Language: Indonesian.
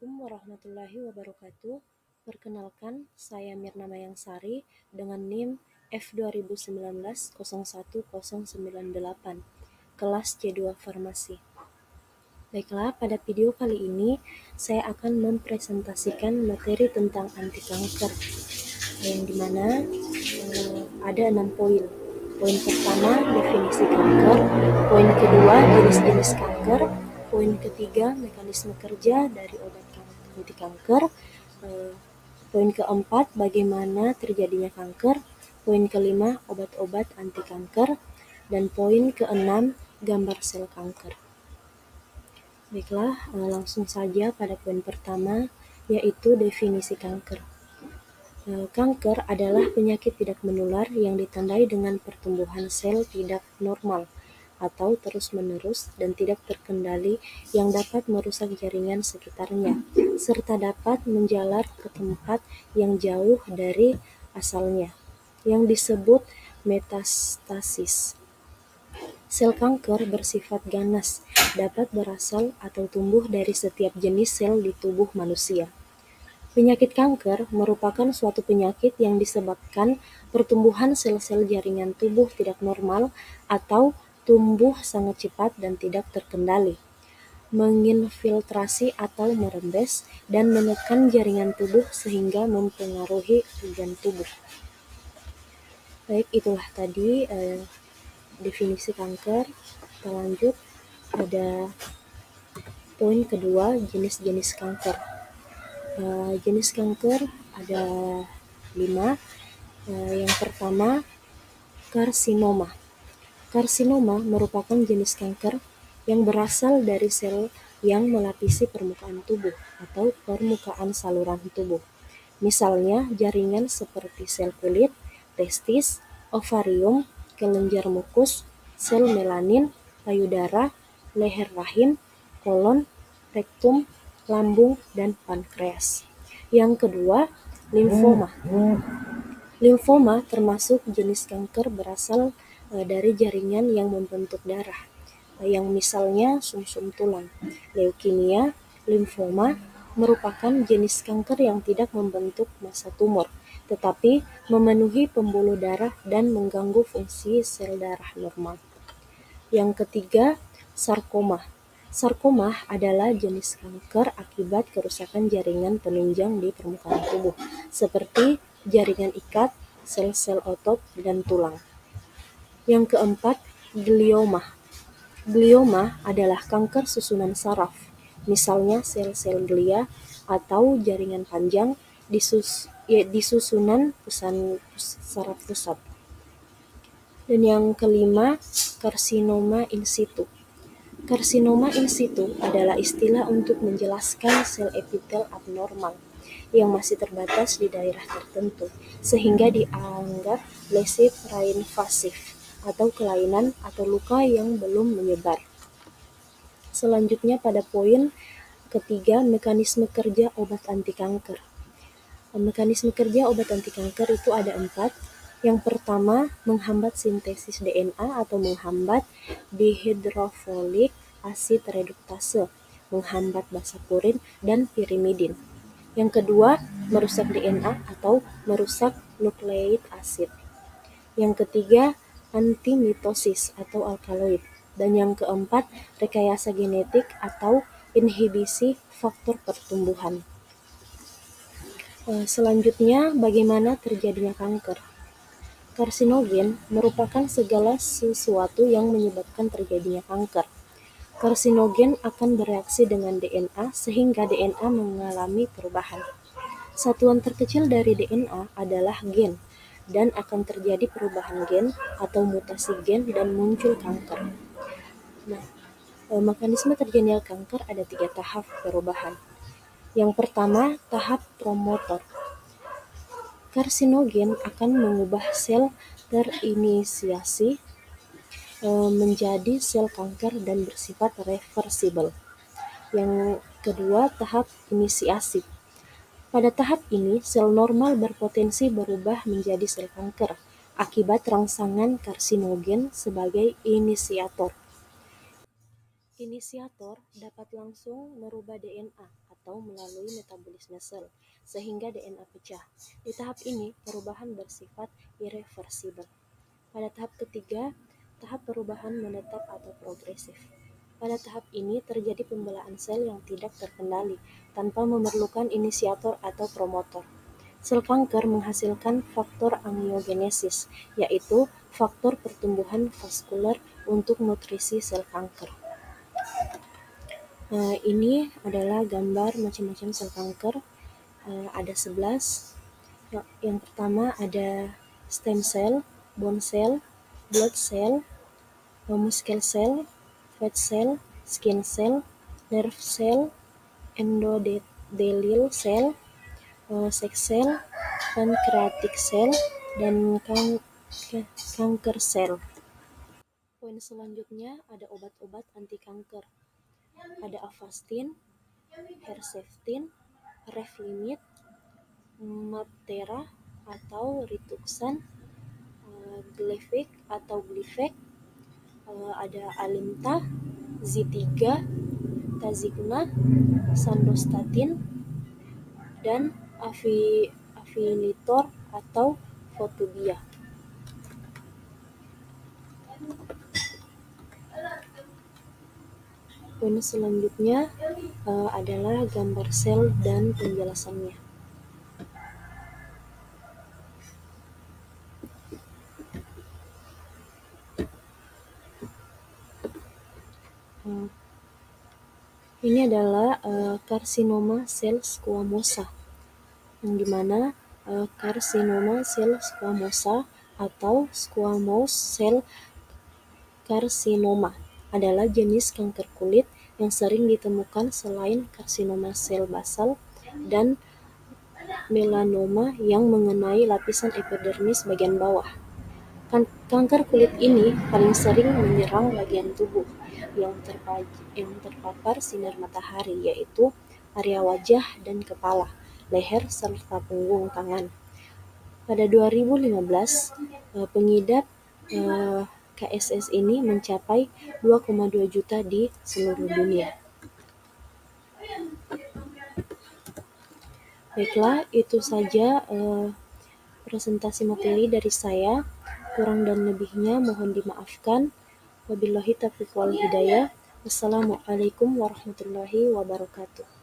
Assalamualaikum warahmatullahi wabarakatuh. Perkenalkan, saya Mirna Mayangsari dengan NIM F2019-01098, kelas C2 Farmasi. Baiklah, pada video kali ini saya akan mempresentasikan materi tentang anti kanker, yang dimana ada 6 poin. Poin pertama, definisi kanker. Poin kedua, jenis-jenis kanker. Poin ketiga, mekanisme kerja dari obat anti kanker. Poin keempat, bagaimana terjadinya kanker. Poin kelima, obat-obat anti kanker. Dan poin keenam, gambar sel kanker. Baiklah, langsung saja pada poin pertama, yaitu definisi kanker. Kanker adalah penyakit tidak menular yang ditandai dengan pertumbuhan sel tidak normal atau terus-menerus dan tidak terkendali yang dapat merusak jaringan sekitarnya, serta dapat menjalar ke tempat yang jauh dari asalnya, yang disebut metastasis. Sel kanker bersifat ganas, dapat berasal atau tumbuh dari setiap jenis sel di tubuh manusia. Penyakit kanker merupakan suatu penyakit yang disebabkan pertumbuhan sel-sel jaringan tubuh tidak normal atau tumbuh sangat cepat dan tidak terkendali, menginfiltrasi atau merembes, dan menekan jaringan tubuh sehingga mempengaruhi organ tubuh. Baik, itulah tadi definisi kanker. Kita lanjut pada poin kedua, jenis-jenis kanker. Jenis kanker ada 5. Yang pertama, karsinoma. Karsinoma merupakan jenis kanker yang berasal dari sel yang melapisi permukaan tubuh atau permukaan saluran tubuh. Misalnya jaringan seperti sel kulit, testis, ovarium, kelenjar mukus, sel melanin, payudara, leher rahim, kolon, rektum, lambung, dan pankreas. Yang kedua, limfoma. Limfoma termasuk jenis kanker berasal dari jaringan yang membentuk darah, yang misalnya sumsum tulang. Leukemia, limfoma merupakan jenis kanker yang tidak membentuk massa tumor, tetapi memenuhi pembuluh darah dan mengganggu fungsi sel darah normal. Yang ketiga, sarkoma. Sarkoma adalah jenis kanker akibat kerusakan jaringan penunjang di permukaan tubuh, seperti jaringan ikat, sel-sel otot, dan tulang. Yang keempat, glioma. Glioma adalah kanker susunan saraf, misalnya sel-sel glia atau jaringan panjang di susunan saraf pusat. Dan yang kelima, karsinoma in situ. Karsinoma in situ adalah istilah untuk menjelaskan sel epitel abnormal yang masih terbatas di daerah tertentu, sehingga dianggap lesi prainvasif atau kelainan atau luka yang belum menyebar. Selanjutnya pada poin ketiga, mekanisme kerja obat anti kanker. Mekanisme kerja obat anti kanker itu ada 4. Yang pertama, menghambat sintesis DNA atau menghambat dihidrofolik asid reduktase, menghambat basa purin dan pirimidin. Yang kedua, merusak DNA atau merusak nukleik asid. Yang ketiga, antimitosis atau alkaloid. Dan yang keempat, rekayasa genetik atau inhibisi faktor pertumbuhan. Selanjutnya, bagaimana terjadinya kanker? Karsinogen merupakan segala sesuatu yang menyebabkan terjadinya kanker. Karsinogen akan bereaksi dengan DNA sehingga DNA mengalami perubahan. Satuan terkecil dari DNA adalah gen, dan akan terjadi perubahan gen atau mutasi gen dan muncul kanker. Nah, mekanisme terjadinya kanker ada 3 tahap perubahan. Yang pertama, tahap promotor. Karsinogen akan mengubah sel terinisiasi menjadi sel kanker dan bersifat reversibel. Yang kedua, tahap inisiasi. Pada tahap ini, sel normal berpotensi berubah menjadi sel kanker akibat rangsangan karsinogen sebagai inisiator. Inisiator dapat langsung merubah DNA atau melalui metabolisme sel, sehingga DNA pecah. Di tahap ini, perubahan bersifat irreversibel. Pada tahap ketiga, tahap perubahan menetap atau progresif. Pada tahap ini terjadi pembelaan sel yang tidak terkendali, tanpa memerlukan inisiator atau promotor. Sel kanker menghasilkan faktor angiogenesis, yaitu faktor pertumbuhan vaskular untuk nutrisi sel kanker. Ini adalah gambar macam-macam sel kanker. Ada 11. Yang pertama ada stem cell, bone cell, blood cell, muscle cell, fat cell, skin cell, nerve cell, endothelial cell, sex cell, pancreatic cell, dan kanker cell. Poin selanjutnya ada obat-obat anti kanker. Ada Avastin, Herceptin, Revlimid, Mabtera atau Rituxan, Gleevec atau Gleevec, ada Alimta, Z3, Tasigna, Sandostatin, dan Afinitor atau Fotubia. Poin selanjutnya adalah gambar sel dan penjelasannya. Ini adalah karsinoma sel squamosa, yang dimana karsinoma sel squamosa atau squamous cell carcinoma adalah jenis kanker kulit yang sering ditemukan selain karsinoma sel basal dan melanoma yang mengenai lapisan epidermis bagian bawah. Kanker kulit ini paling sering menyerang bagian tubuh yang terpapar sinar matahari, yaitu area wajah dan kepala, leher, serta punggung tangan. Pada 2015, pengidap KSS ini mencapai 2,2 juta di seluruh dunia. Baiklah, itu saja presentasi materi dari saya. Kurang dan lebihnya mohon dimaafkan. Wabillahi taufiq wal hidayah. Wassalamualaikum warahmatullahi wabarakatuh.